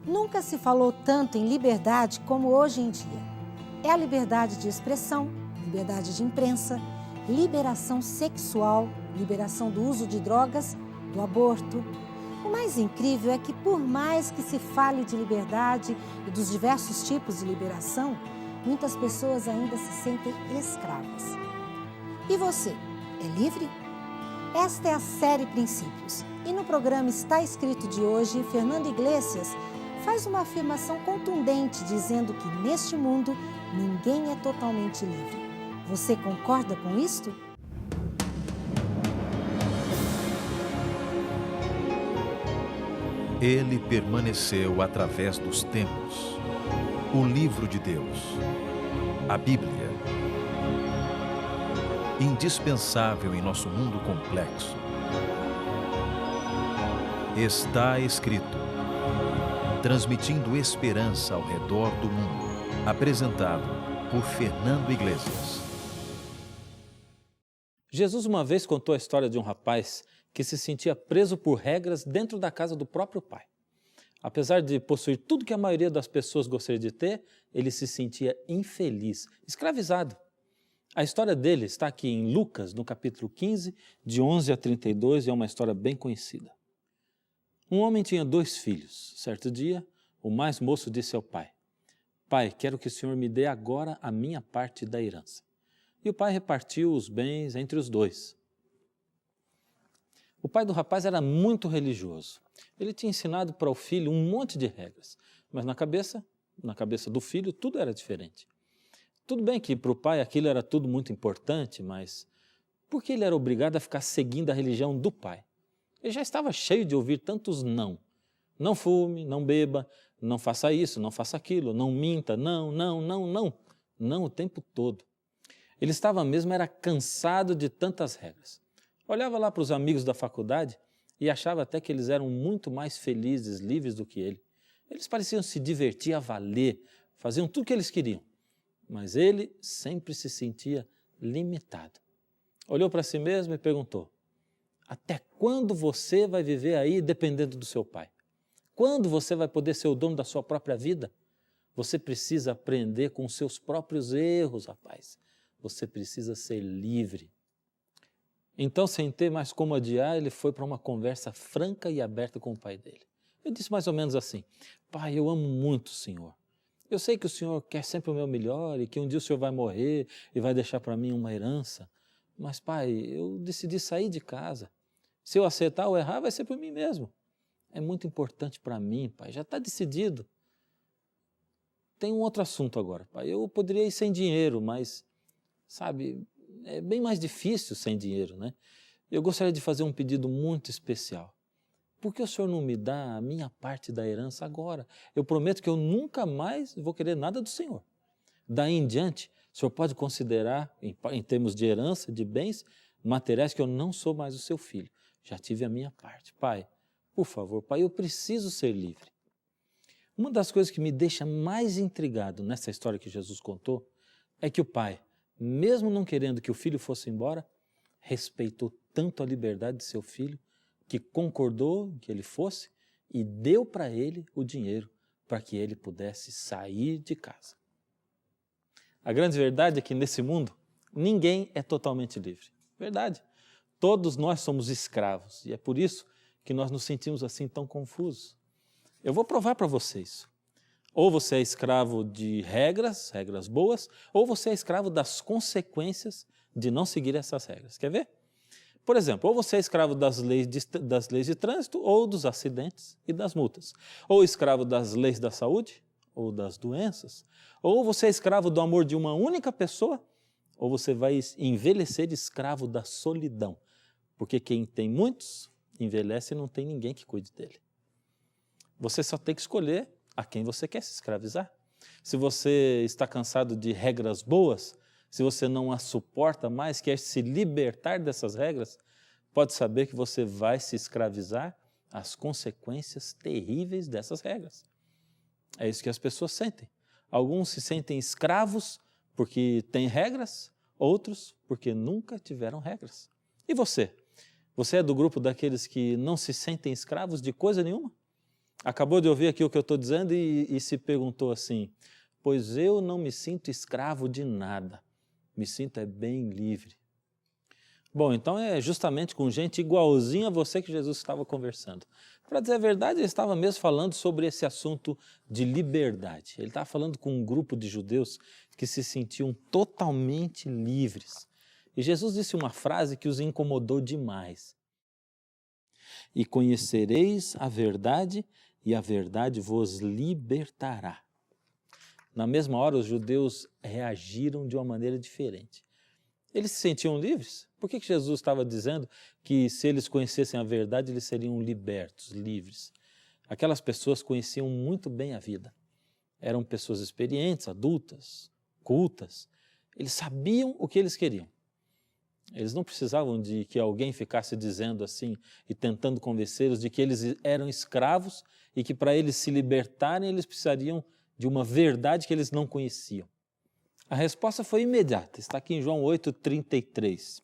Nunca se falou tanto em liberdade como hoje em dia. É a liberdade de expressão, liberdade de imprensa, liberação sexual, liberação do uso de drogas, do aborto. O mais incrível é que, por mais que se fale de liberdade e dos diversos tipos de liberação, muitas pessoas ainda se sentem escravas. E você, é livre? Esta é a série Princípios. E no programa Está Escrito de hoje, Fernando Iglesias faz uma afirmação contundente dizendo que neste mundo ninguém é totalmente livre. Você concorda com isto? Ele permaneceu através dos tempos. O livro de Deus, a Bíblia, indispensável em nosso mundo complexo. Está escrito, transmitindo esperança ao redor do mundo. Apresentado por Fernando Iglesias. Jesus uma vez contou a história de um rapaz que se sentia preso por regras dentro da casa do próprio pai. Apesar de possuir tudo que a maioria das pessoas gostaria de ter, ele se sentia infeliz, escravizado. A história dele está aqui em Lucas, no capítulo 15, de 11 a 32, e é uma história bem conhecida. Um homem tinha 2 filhos. Certo dia, o mais moço disse ao pai: "Pai, quero que o senhor me dê agora a minha parte da herança." E o pai repartiu os bens entre os 2. O pai do rapaz era muito religioso. Ele tinha ensinado para o filho um monte de regras, mas na cabeça do filho, tudo era diferente. Tudo bem que para o pai aquilo era tudo muito importante, mas por que ele era obrigado a ficar seguindo a religião do pai? Ele já estava cheio de ouvir tantos não. Não fume, não beba, não faça isso, não faça aquilo, não minta, não o tempo todo. Ele estava mesmo era cansado de tantas regras. Olhava lá para os amigos da faculdade e achava até que eles eram muito mais felizes, livres do que ele. Eles pareciam se divertir a valer, faziam tudo o que eles queriam. Mas ele sempre se sentia limitado. Olhou para si mesmo e perguntou: até quando você vai viver aí dependendo do seu pai? Quando você vai poder ser o dono da sua própria vida? Você precisa aprender com os seus próprios erros, rapaz. Você precisa ser livre. Então, sem ter mais como adiar, ele foi para uma conversa franca e aberta com o pai dele. Ele disse mais ou menos assim: "Pai, eu amo muito o senhor. Eu sei que o senhor quer sempre o meu melhor e que um dia o senhor vai morrer e vai deixar para mim uma herança. Mas, pai, eu decidi sair de casa. Se eu acertar ou errar, vai ser por mim mesmo. É muito importante para mim, pai, já está decidido. Tem um outro assunto agora, pai. Eu poderia ir sem dinheiro, mas, sabe, é bem mais difícil sem dinheiro, né? Eu gostaria de fazer um pedido muito especial. Por que o senhor não me dá a minha parte da herança agora? Eu prometo que eu nunca mais vou querer nada do senhor. Daí em diante, o senhor pode considerar, em termos de herança, de bens materiais, que eu não sou mais o seu filho. Já tive a minha parte. Pai, por favor, pai, eu preciso ser livre." Uma das coisas que me deixa mais intrigado nessa história que Jesus contou é que o pai, mesmo não querendo que o filho fosse embora, respeitou tanto a liberdade de seu filho que concordou que ele fosse e deu para ele o dinheiro para que ele pudesse sair de casa. A grande verdade é que nesse mundo ninguém é totalmente livre. Verdade. Todos nós somos escravos e é por isso que nós nos sentimos assim tão confusos. Eu vou provar para vocês. Ou você é escravo de regras boas, ou você é escravo das consequências de não seguir essas regras. Quer ver? Por exemplo, ou você é escravo das leis de trânsito, ou dos acidentes e das multas. Ou escravo das leis da saúde, ou das doenças. Ou você é escravo do amor de uma única pessoa, ou você vai envelhecer escravo da solidão. Porque quem tem muitos, envelhece e não tem ninguém que cuide dele. Você só tem que escolher a quem você quer se escravizar. Se você está cansado de regras boas, se você não as suporta mais, quer se libertar dessas regras, pode saber que você vai se escravizar às consequências terríveis dessas regras. É isso que as pessoas sentem. Alguns se sentem escravos porque têm regras, outros porque nunca tiveram regras. E você? Você é do grupo daqueles que não se sentem escravos de coisa nenhuma? acabou de ouvir aqui o que eu estou dizendo e se perguntou assim, pois eu não me sinto escravo de nada, me sinto bem livre. Bom, então é justamente com gente igualzinha a você que Jesus estava conversando. Para dizer a verdade, ele estava mesmo falando sobre esse assunto de liberdade. Ele estava falando com um grupo de judeus que se sentiam totalmente livres. E Jesus disse uma frase que os incomodou demais. E conhecereis a verdade, e a verdade vos libertará. Na mesma hora, os judeus reagiram de uma maneira diferente. Eles se sentiam livres? Por que Jesus estava dizendo que se eles conhecessem a verdade, eles seriam libertos, livres? Aquelas pessoas conheciam muito bem a vida. Eram pessoas experientes, adultas, cultas. Eles sabiam o que eles queriam. Eles não precisavam de que alguém ficasse dizendo assim e tentando convencê-los de que eles eram escravos e que para eles se libertarem, eles precisariam de uma verdade que eles não conheciam. A resposta foi imediata, está aqui em João 8,33.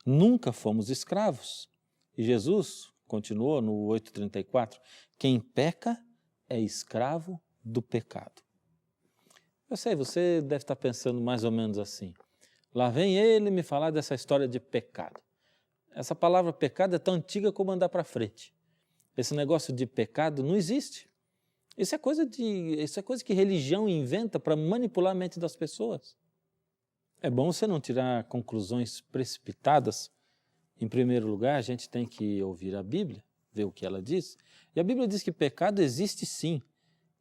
Nunca fomos escravos. E Jesus continuou no 8,34, quem peca é escravo do pecado. Eu sei, você deve estar pensando mais ou menos assim. Lá vem ele me falar dessa história de pecado. Essa palavra pecado é tão antiga como andar para frente. Esse negócio de pecado não existe. Isso é coisa que religião inventa para manipular a mente das pessoas. É bom você não tirar conclusões precipitadas. Em primeiro lugar, a gente tem que ouvir a Bíblia, ver o que ela diz. E a Bíblia diz que pecado existe sim.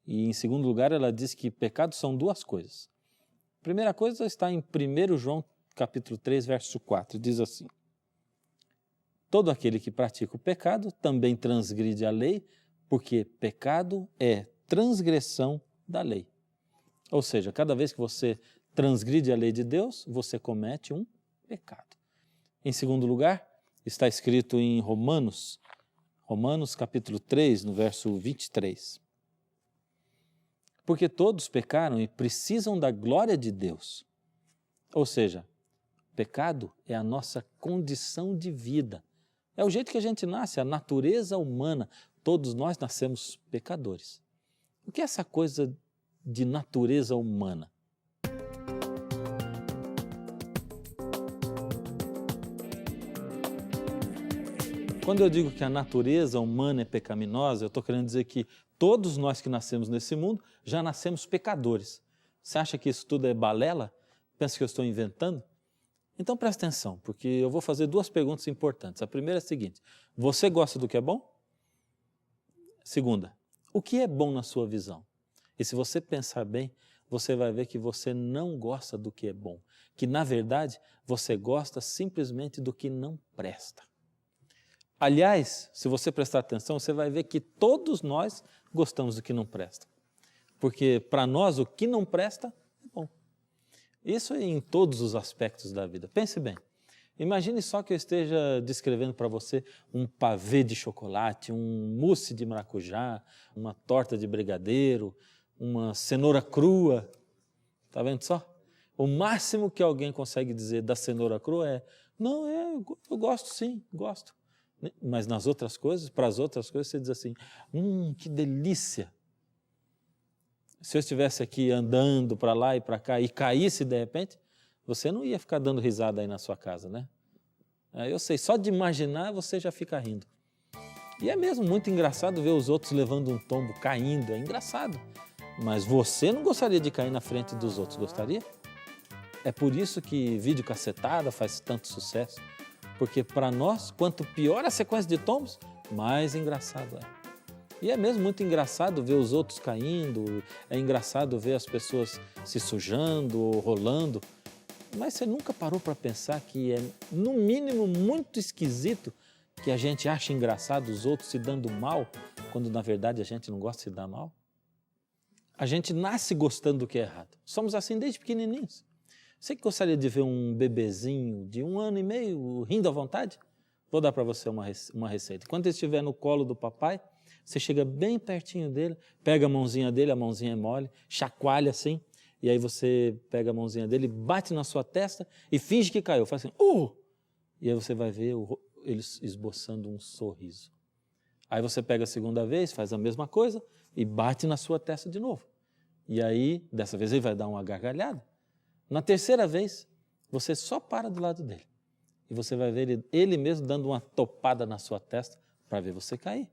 E em segundo lugar, ela diz que pecado são duas coisas. A primeira coisa está em 1 João capítulo 3, verso 4, diz assim: todo aquele que pratica o pecado também transgride a lei, porque pecado é transgressão da lei. Ou seja, cada vez que você transgride a lei de Deus, você comete um pecado. Em segundo lugar, está escrito em Romanos capítulo 3, no verso 23. Porque todos pecaram e precisam da glória de Deus. Ou seja, pecado é a nossa condição de vida. É o jeito que a gente nasce, a natureza humana. Todos nós nascemos pecadores. O que é essa coisa de natureza humana? Quando eu digo que a natureza humana é pecaminosa, eu estou querendo dizer que todos nós que nascemos nesse mundo já nascemos pecadores. Você acha que isso tudo é balela? Pensa que eu estou inventando? Então presta atenção, porque eu vou fazer duas perguntas importantes. A primeira é a seguinte: você gosta do que é bom? Segunda, o que é bom na sua visão? E se você pensar bem, você vai ver que você não gosta do que é bom, que na verdade você gosta simplesmente do que não presta. Aliás, se você prestar atenção, você vai ver que todos nós gostamos do que não presta. Porque para nós o que não presta é bom. Isso é em todos os aspectos da vida. Pense bem. Imagine só que eu esteja descrevendo para você um pavê de chocolate, um mousse de maracujá, uma torta de brigadeiro, uma cenoura crua. Está vendo só? O máximo que alguém consegue dizer da cenoura crua é: não, eu gosto sim, gosto. Mas nas outras coisas, para as outras coisas, você diz assim: que delícia. Se eu estivesse aqui andando para lá e para cá e caísse de repente, você não ia ficar dando risada aí na sua casa, né? Eu sei, só de imaginar você já fica rindo. E é mesmo muito engraçado ver os outros levando um tombo, caindo, é engraçado. Mas você não gostaria de cair na frente dos outros, gostaria? É por isso que videocassetada faz tanto sucesso. Porque para nós, quanto pior a sequência de tombos, mais engraçado é. E é mesmo muito engraçado ver os outros caindo, é engraçado ver as pessoas se sujando ou rolando. Mas você nunca parou para pensar que é, no mínimo, muito esquisito que a gente acha engraçado os outros se dando mal, quando na verdade a gente não gosta de se dar mal? A gente nasce gostando do que é errado. Somos assim desde pequenininhos. Você que gostaria de ver um bebezinho de 1 ano e meio rindo à vontade? Vou dar para você uma receita. Quando ele estiver no colo do papai, você chega bem pertinho dele, pega a mãozinha dele, a mãozinha é mole, chacoalha assim, e aí você pega a mãozinha dele, bate na sua testa e finge que caiu. Faz assim, E aí você vai ver ele esboçando um sorriso. Aí você pega a segunda vez, faz a mesma coisa e bate na sua testa de novo. E aí, dessa vez ele vai dar uma gargalhada. Na terceira vez, você só para do lado dele. E você vai ver ele mesmo dando uma topada na sua testa para ver você cair.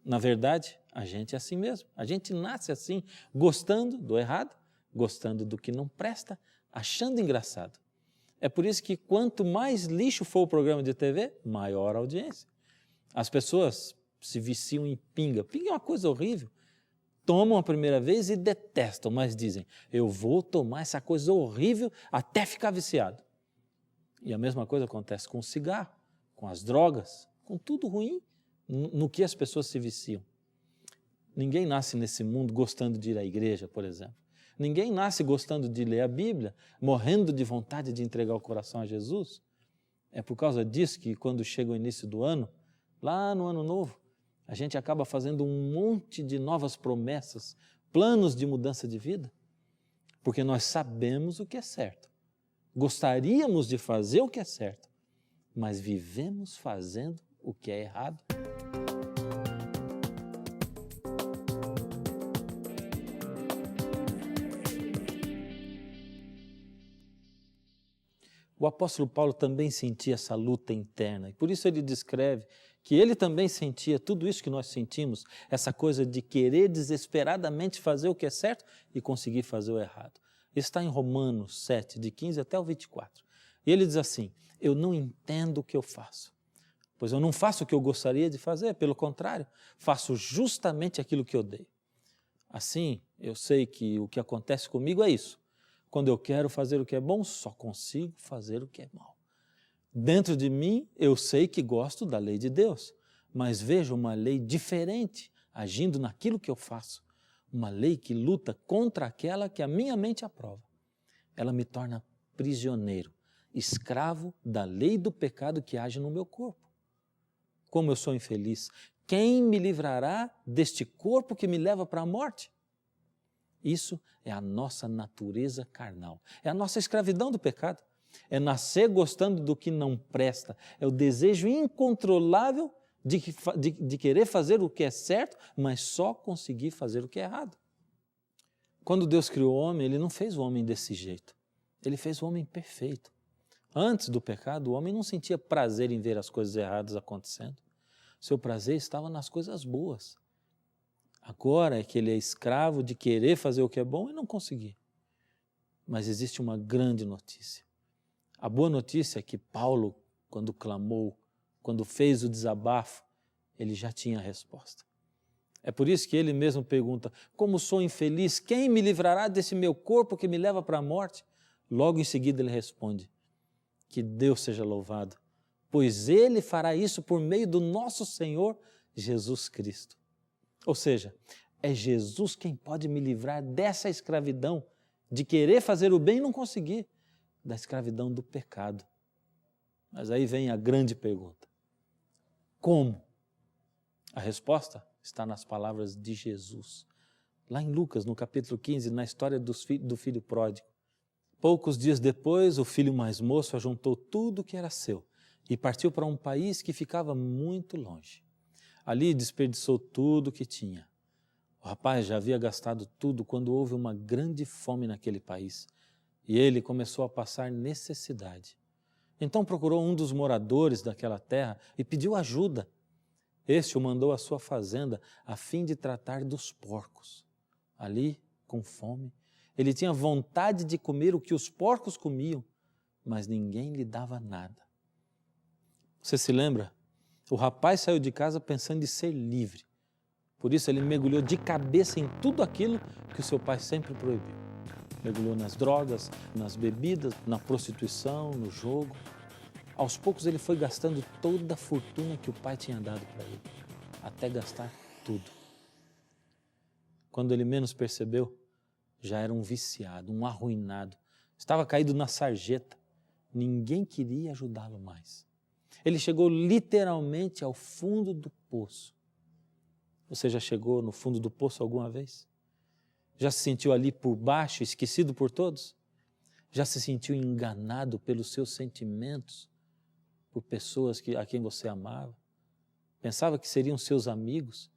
Na verdade, a gente é assim mesmo. A gente nasce assim, gostando do errado, gostando do que não presta, achando engraçado. É por isso que quanto mais lixo for o programa de TV, maior a audiência. As pessoas se viciam em pinga. Pinga é uma coisa horrível. Tomam a primeira vez e detestam, mas dizem, eu vou tomar essa coisa horrível até ficar viciado. E a mesma coisa acontece com o cigarro, com as drogas, com tudo ruim no que as pessoas se viciam. Ninguém nasce nesse mundo gostando de ir à igreja, por exemplo. Ninguém nasce gostando de ler a Bíblia, morrendo de vontade de entregar o coração a Jesus. É por causa disso que quando chega o início do ano, lá no Ano Novo, a gente acaba fazendo um monte de novas promessas, planos de mudança de vida, porque nós sabemos o que é certo. Gostaríamos de fazer o que é certo, mas vivemos fazendo o que é errado. O apóstolo Paulo também sentia essa luta interna, e por isso ele descreve que ele também sentia tudo isso que nós sentimos, essa coisa de querer desesperadamente fazer o que é certo e conseguir fazer o errado. Está em Romanos 7, de 15 até o 24. E ele diz assim, eu não entendo o que eu faço, pois eu não faço o que eu gostaria de fazer, pelo contrário, faço justamente aquilo que odeio. Assim, eu sei que o que acontece comigo é isso. Quando eu quero fazer o que é bom, só consigo fazer o que é mal. Dentro de mim, eu sei que gosto da lei de Deus, mas vejo uma lei diferente agindo naquilo que eu faço. Uma lei que luta contra aquela que a minha mente aprova. Ela me torna prisioneiro, escravo da lei do pecado que age no meu corpo. Como eu sou infeliz, quem me livrará deste corpo que me leva para a morte? Isso é a nossa natureza carnal, é a nossa escravidão do pecado, é nascer gostando do que não presta, é o desejo incontrolável de querer fazer o que é certo, mas só conseguir fazer o que é errado. Quando Deus criou o homem, Ele não fez o homem desse jeito, Ele fez o homem perfeito. Antes do pecado, o homem não sentia prazer em ver as coisas erradas acontecendo, seu prazer estava nas coisas boas. Agora é que ele é escravo de querer fazer o que é bom e não conseguir. Mas existe uma grande notícia. A boa notícia é que Paulo, quando clamou, quando fez o desabafo, ele já tinha a resposta. É por isso que ele mesmo pergunta, como sou infeliz, quem me livrará desse meu corpo que me leva para a morte? Logo em seguida ele responde, que Deus seja louvado, pois Ele fará isso por meio do nosso Senhor Jesus Cristo. Ou seja, é Jesus quem pode me livrar dessa escravidão, de querer fazer o bem e não conseguir, da escravidão do pecado. Mas aí vem a grande pergunta. Como? A resposta está nas palavras de Jesus. Lá em Lucas, no capítulo 15, na história do filho pródigo. Poucos dias depois, o filho mais moço ajuntou tudo o que era seu e partiu para um país que ficava muito longe. Ali desperdiçou tudo o que tinha. O rapaz já havia gastado tudo quando houve uma grande fome naquele país e ele começou a passar necessidade. Então procurou um dos moradores daquela terra e pediu ajuda. Este o mandou à sua fazenda a fim de tratar dos porcos. Ali, com fome, ele tinha vontade de comer o que os porcos comiam, mas ninguém lhe dava nada. Você se lembra? O rapaz saiu de casa pensando em ser livre. Por isso ele mergulhou de cabeça em tudo aquilo que o seu pai sempre proibiu. Mergulhou nas drogas, nas bebidas, na prostituição, no jogo. Aos poucos ele foi gastando toda a fortuna que o pai tinha dado para ele, até gastar tudo. Quando ele menos percebeu, já era um viciado, um arruinado. Estava caído na sarjeta. Ninguém queria ajudá-lo mais. Ele chegou literalmente ao fundo do poço. Você já chegou no fundo do poço alguma vez? Já se sentiu ali por baixo, esquecido por todos? Já se sentiu enganado pelos seus sentimentos, por pessoas a quem você amava? Pensava que seriam seus amigos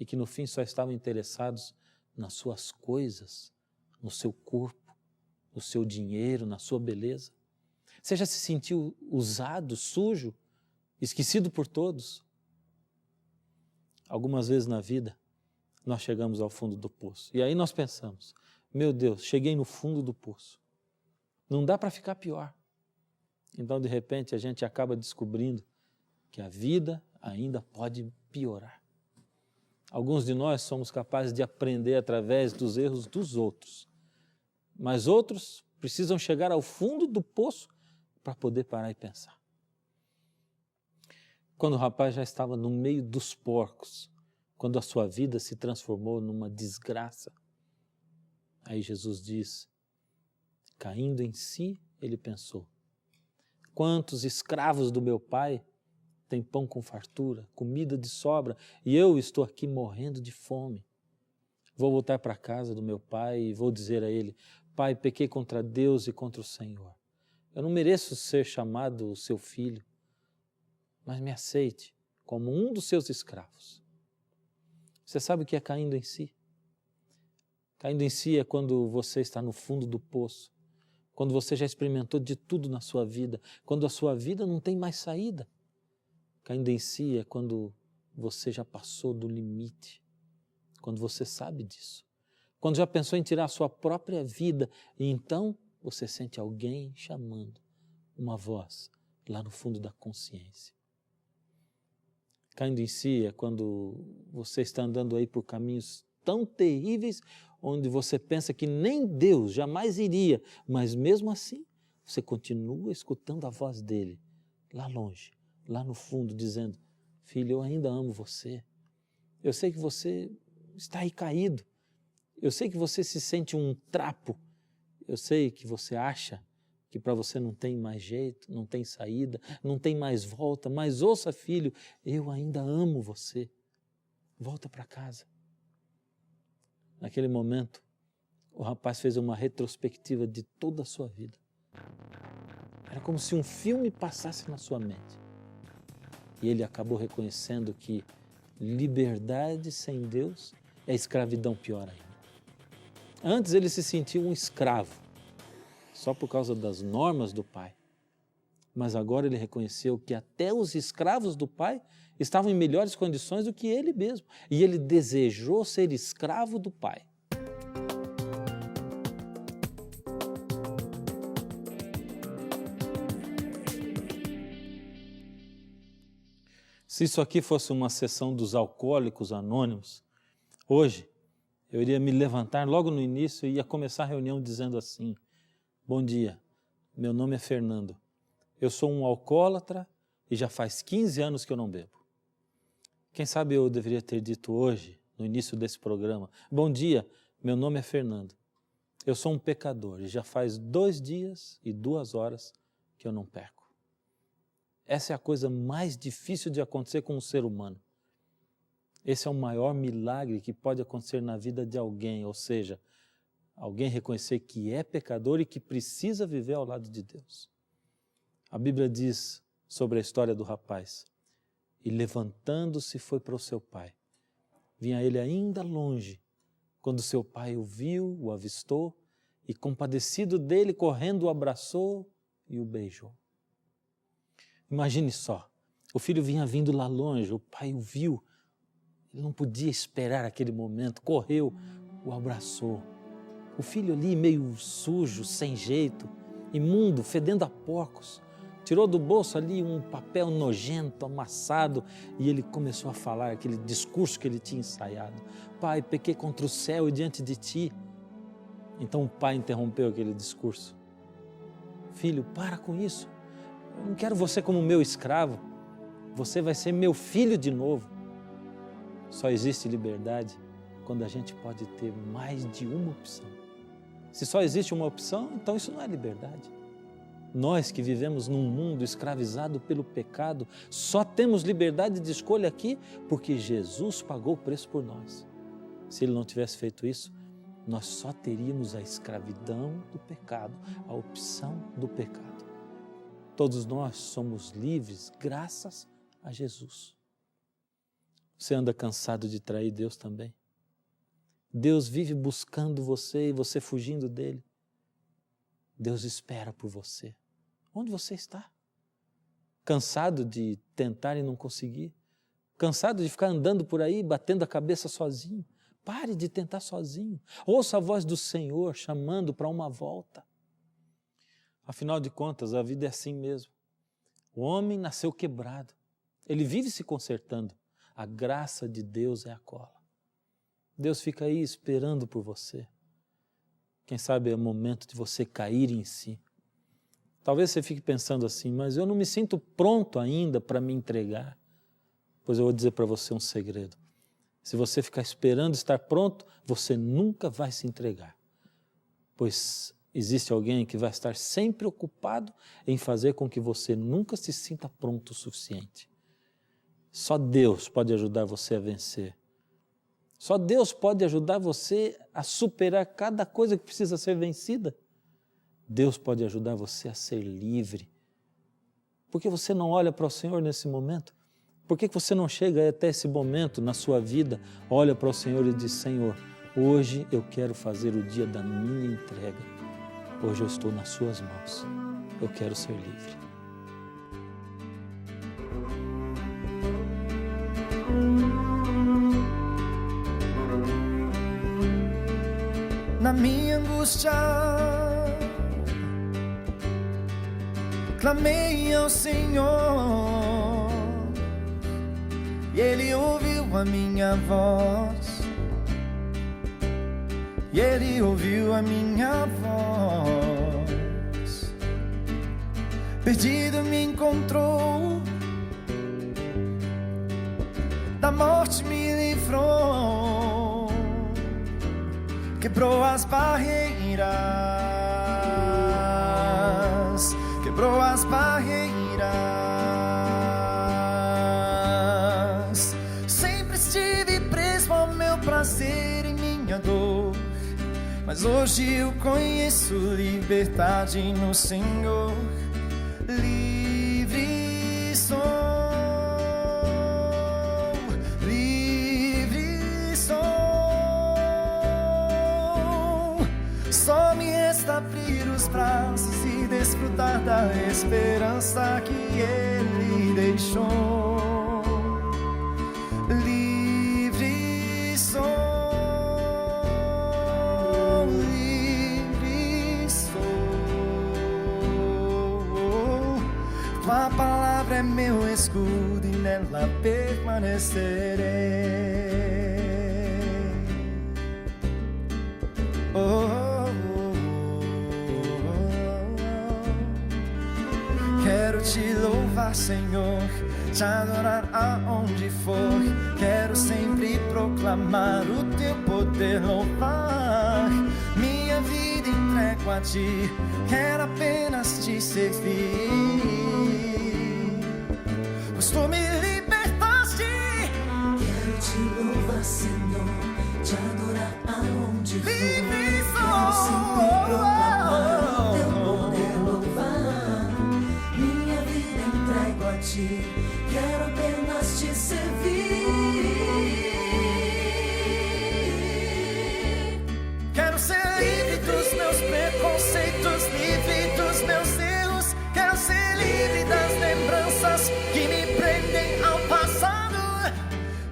e que no fim só estavam interessados nas suas coisas, no seu corpo, no seu dinheiro, na sua beleza. Você já se sentiu usado, sujo, esquecido por todos? Algumas vezes na vida, nós chegamos ao fundo do poço. E aí nós pensamos, meu Deus, cheguei no fundo do poço. Não dá para ficar pior. Então, de repente, a gente acaba descobrindo que a vida ainda pode piorar. Alguns de nós somos capazes de aprender através dos erros dos outros. Mas outros precisam chegar ao fundo do poço para poder parar e pensar. Quando o rapaz já estava no meio dos porcos, quando a sua vida se transformou numa desgraça, aí Jesus diz, caindo em si, ele pensou, quantos escravos do meu pai têm pão com fartura, comida de sobra, e eu estou aqui morrendo de fome. Vou voltar para a casa do meu pai e vou dizer a ele, pai, pequei contra Deus e contra o Senhor. Eu não mereço ser chamado o seu filho, mas me aceite como um dos seus escravos. Você sabe o que é caindo em si? Caindo em si é quando você está no fundo do poço, quando você já experimentou de tudo na sua vida, quando a sua vida não tem mais saída. Caindo em si é quando você já passou do limite, quando você sabe disso, quando já pensou em tirar a sua própria vida e então você sente alguém chamando, uma voz lá no fundo da consciência. Caindo em si é quando você está andando aí por caminhos tão terríveis, onde você pensa que nem Deus jamais iria, mas mesmo assim você continua escutando a voz dele, lá longe, lá no fundo, dizendo, filho, eu ainda amo você. Eu sei que você está aí caído. Eu sei que você se sente um trapo. Eu sei que você acha que para você não tem mais jeito, não tem saída, não tem mais volta, mas ouça, filho, eu ainda amo você. Volta para casa. Naquele momento, o rapaz fez uma retrospectiva de toda a sua vida. Era como se um filme passasse na sua mente. E ele acabou reconhecendo que liberdade sem Deus é escravidão pior ainda. Antes ele se sentia um escravo, só por causa das normas do pai. Mas agora ele reconheceu que até os escravos do pai estavam em melhores condições do que ele mesmo. E ele desejou ser escravo do pai. Se isso aqui fosse uma sessão dos alcoólicos anônimos, hoje eu iria me levantar logo no início e ia começar a reunião dizendo assim, bom dia, meu nome é Fernando, eu sou um alcoólatra e já faz 15 anos que eu não bebo. Quem sabe eu deveria ter dito hoje, no início desse programa, bom dia, meu nome é Fernando, eu sou um pecador e já faz 2 dias e 2 horas que eu não peco. Essa é a coisa mais difícil de acontecer com um ser humano. Esse é o maior milagre que pode acontecer na vida de alguém, ou seja, alguém reconhecer que é pecador e que precisa viver ao lado de Deus. A Bíblia diz sobre a história do rapaz, e levantando-se foi para o seu pai. Vinha ele ainda longe, quando seu pai o viu, o avistou, e compadecido dele, correndo o abraçou e o beijou. Imagine só, o filho vinha vindo lá longe, o pai o viu, ele não podia esperar aquele momento, correu, o abraçou. O filho ali meio sujo, sem jeito, imundo, fedendo a porcos, tirou do bolso ali um papel nojento, amassado, e ele começou a falar aquele discurso que ele tinha ensaiado. Pai, pequei contra o céu e diante de ti. Então o pai interrompeu aquele discurso. Filho, para com isso. Eu não quero você como meu escravo. Você vai ser meu filho de novo. Só existe liberdade quando a gente pode ter mais de uma opção. Se só existe uma opção, então isso não é liberdade. Nós que vivemos num mundo escravizado pelo pecado, só temos liberdade de escolha aqui porque Jesus pagou o preço por nós. Se Ele não tivesse feito isso, nós só teríamos a escravidão do pecado, a opção do pecado. Todos nós somos livres graças a Jesus. Você anda cansado de trair Deus também? Deus vive buscando você e você fugindo dele. Deus espera por você. Onde você está? Cansado de tentar e não conseguir? Cansado de ficar andando por aí, batendo a cabeça sozinho? Pare de tentar sozinho. Ouça a voz do Senhor chamando para uma volta. Afinal de contas, a vida é assim mesmo. O homem nasceu quebrado. Ele vive se consertando. A graça de Deus é a cola. Deus fica aí esperando por você. Quem sabe é o momento de você cair em si. Talvez você fique pensando assim, mas eu não me sinto pronto ainda para me entregar. Pois eu vou dizer para você um segredo. Se você ficar esperando estar pronto, você nunca vai se entregar. Pois existe alguém que vai estar sempre ocupado em fazer com que você nunca se sinta pronto o suficiente. Só Deus pode ajudar você a vencer. Só Deus pode ajudar você a superar cada coisa que precisa ser vencida. Deus pode ajudar você a ser livre. Por que você não olha para o Senhor nesse momento? Por que você não chega até esse momento na sua vida, olha para o Senhor e diz, Senhor, hoje eu quero fazer o dia da minha entrega. Hoje eu estou nas suas mãos. Eu quero ser livre. Na minha angústia, clamei ao Senhor, e Ele ouviu a minha voz, e Ele ouviu a minha voz. Perdido me encontrou, da morte me livrou, quebrou as barreiras, quebrou as barreiras. Sempre estive preso ao meu prazer e minha dor, mas hoje eu conheço liberdade no Senhor. Livre sou, livre sou. Só me resta abrir os braços e desfrutar da esperança que Ele deixou. Livre sou, livre sou. Tua palavra é meu escudo e nela permanecerei. Quero te louvar, Senhor, te adorar aonde for. Quero sempre proclamar o teu poder, louvar. Minha vida entrego a ti, quero apenas te servir. Pois tu me libertaste. Quero te louvar, Senhor, te adorar aonde for. Livre sou. Quero sempre proclamar o teu poder, louvar. Minha vida entrego a ti, quero apenas te servir. Quero ser livre dos meus preconceitos, livre dos meus erros. Quero ser livre das lembranças que me prendem ao passado.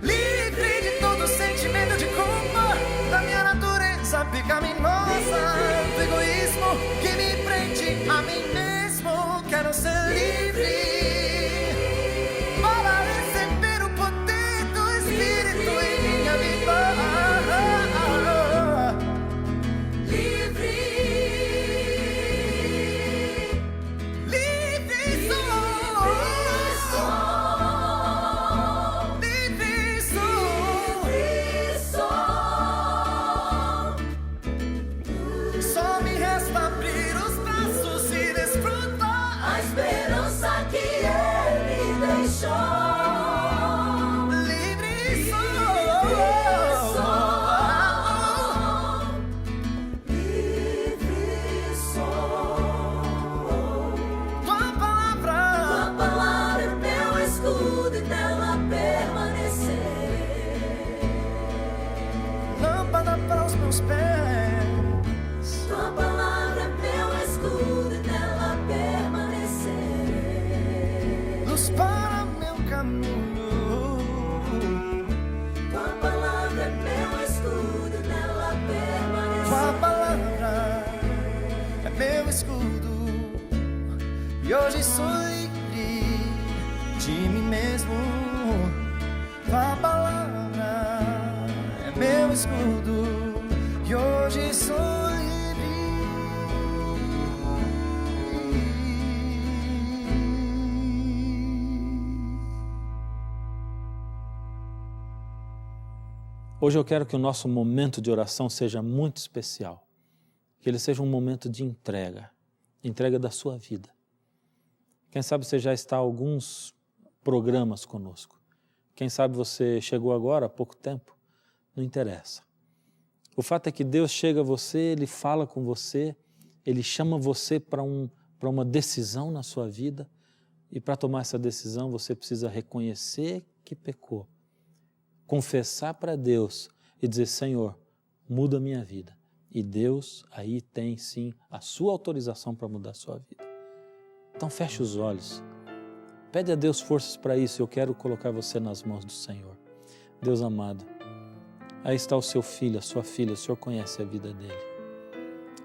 Livre de todo sentimento de culpa, da minha natureza pecaminosa, do egoísmo que me prende a mim mesmo. Quero ser livre para receber o poder do Espírito em minha vida. Livre, Livre sou, livre sou, livre sou. meus pés. Tua palavra é meu escudo e nela permanecerei. Luz para meu caminho. Tua palavra é meu escudo e nela permanecerei. Tua palavra é meu escudo. E hoje sou livre de mim mesmo. Tua palavra é meu escudo. E hoje sou livre. Hoje eu quero que o nosso momento de oração seja muito especial. Que ele seja um momento de entrega da sua vida. Quem sabe você já está há alguns programas conosco. Quem sabe você chegou agora há pouco tempo. Não interessa. O fato é que Deus chega a você, Ele fala com você, Ele chama você para uma decisão na sua vida. E para tomar essa decisão você precisa reconhecer que pecou. Confessar para Deus e dizer, Senhor, muda a minha vida. E Deus aí tem sim a sua autorização para mudar a sua vida. Então feche os olhos, pede a Deus forças para isso. Eu quero colocar você nas mãos do Senhor. Deus amado, aí está o seu filho, a sua filha, o Senhor conhece a vida dele.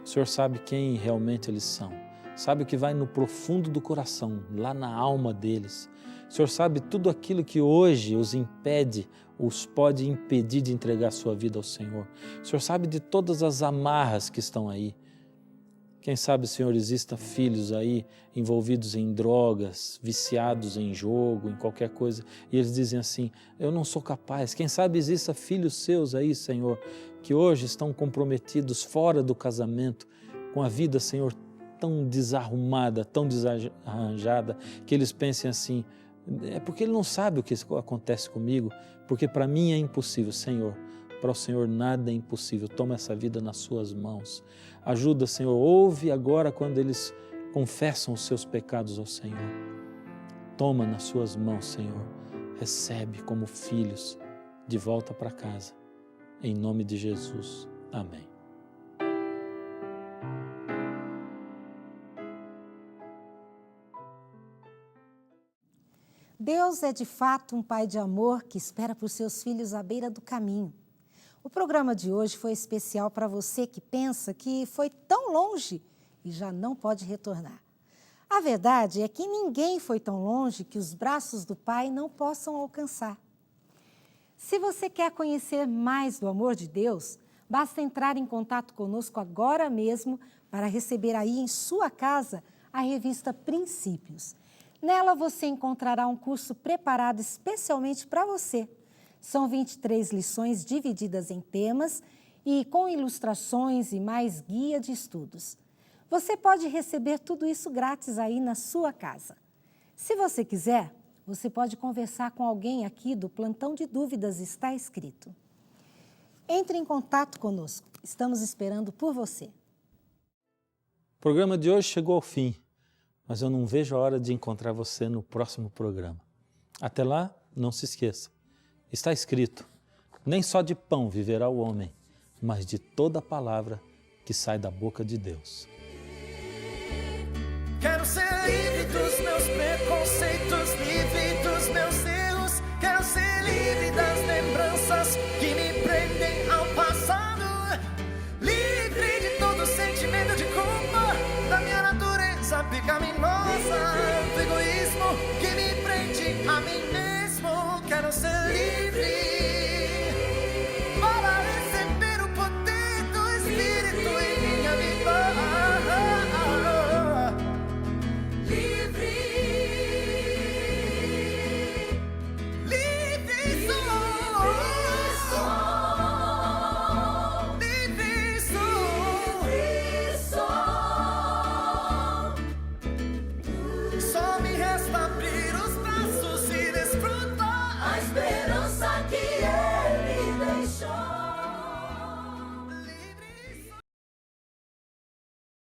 O Senhor sabe quem realmente eles são, sabe o que vai no profundo do coração, lá na alma deles. O Senhor sabe tudo aquilo que hoje os impede, os pode impedir de entregar a sua vida ao Senhor. O Senhor sabe de todas as amarras que estão aí. Quem sabe, Senhor, exista filhos aí envolvidos em drogas, viciados em jogo, em qualquer coisa, e eles dizem assim, eu não sou capaz. Quem sabe exista filhos seus aí, Senhor, que hoje estão comprometidos fora do casamento, com a vida, Senhor, tão desarrumada, tão desarranjada, que eles pensem assim, é porque ele não sabe o que acontece comigo, porque para mim é impossível, Senhor. Para o Senhor nada é impossível, toma essa vida nas suas mãos. Ajuda, Senhor, ouve agora quando eles confessam os seus pecados ao Senhor. Toma nas suas mãos, Senhor, recebe como filhos de volta para casa. Em nome de Jesus, amém. Deus é de fato um pai de amor que espera por seus filhos à beira do caminho. O programa de hoje foi especial para você que pensa que foi tão longe e já não pode retornar. A verdade é que ninguém foi tão longe que os braços do Pai não possam alcançar. Se você quer conhecer mais do amor de Deus, basta entrar em contato conosco agora mesmo para receber aí em sua casa a revista Princípios. Nela você encontrará um curso preparado especialmente para você. São 23 lições divididas em temas e com ilustrações e mais guia de estudos. Você pode receber tudo isso grátis aí na sua casa. Se você quiser, você pode conversar com alguém aqui do Plantão de Dúvidas, está escrito. Entre em contato conosco, estamos esperando por você. O programa de hoje chegou ao fim, mas eu não vejo a hora de encontrar você no próximo programa. Até lá, não se esqueça. Está escrito, nem só de pão viverá o homem, mas de toda palavra que sai da boca de Deus. Quero ser livre dos meus preconceitos, livre dos meus erros. Quero ser livre das lembranças que me prendem ao